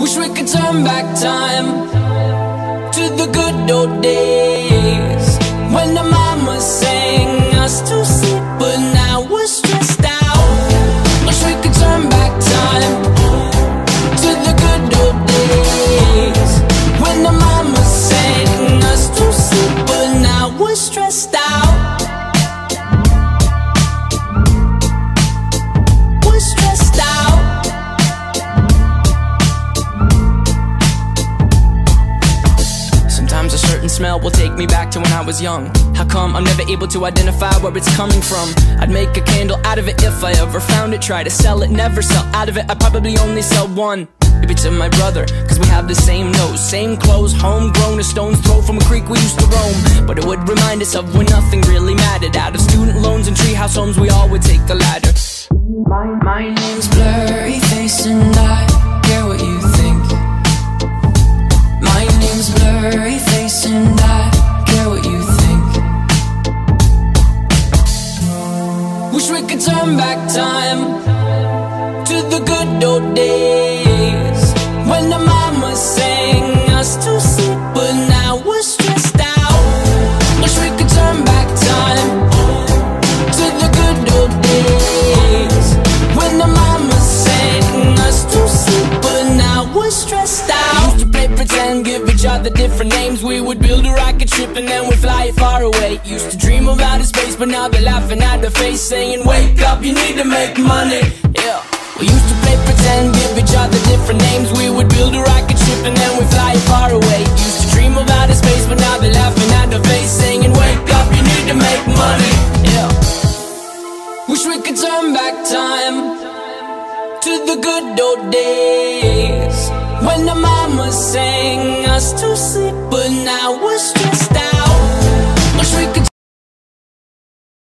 Wish we could turn back time to the good old days when the mama sang us to sleep, but now we're stressed out. Wish we could turn back time to the good old days when the mama sang us to sleep, but now we're stressed out. A certain smell will take me back to when I was young. How come I'm never able to identify where it's coming from? I'd make a candle out of it if I ever found it. Try to sell it, never sell out of it. I'd probably only sell one. Maybe to my brother, cause we have the same nose, same clothes, homegrown, a stone's throw from a creek we used to roam. But it would remind us of when nothing really mattered. Out of student loans and treehouse homes, we all would take the ladder. My name's Blurry Face and I care what you think. My name's Blurry Face and I care what you think. Wish we could turn back time to the good old days when the mama sang us to sleep, but now we're stressed out. Wish we could turn back time to the good old days when the mama sang us to sleep, but now we're stressed out. Used to play pretend, give each other different names. We would build a rocket ship and then we'd fly it far away. Used to dream of outer space, but now they're laughing at the face, saying wake up, you need to make money. Yeah. We used to play pretend, give each other different names. We would build a rocket ship and then we'd fly it far away. Used to dream of outer space, but now they're laughing at the face, saying wake up, you need to make money. Yeah. Wish we could turn back time to the good old days when the mama sang us to sleep, but now we're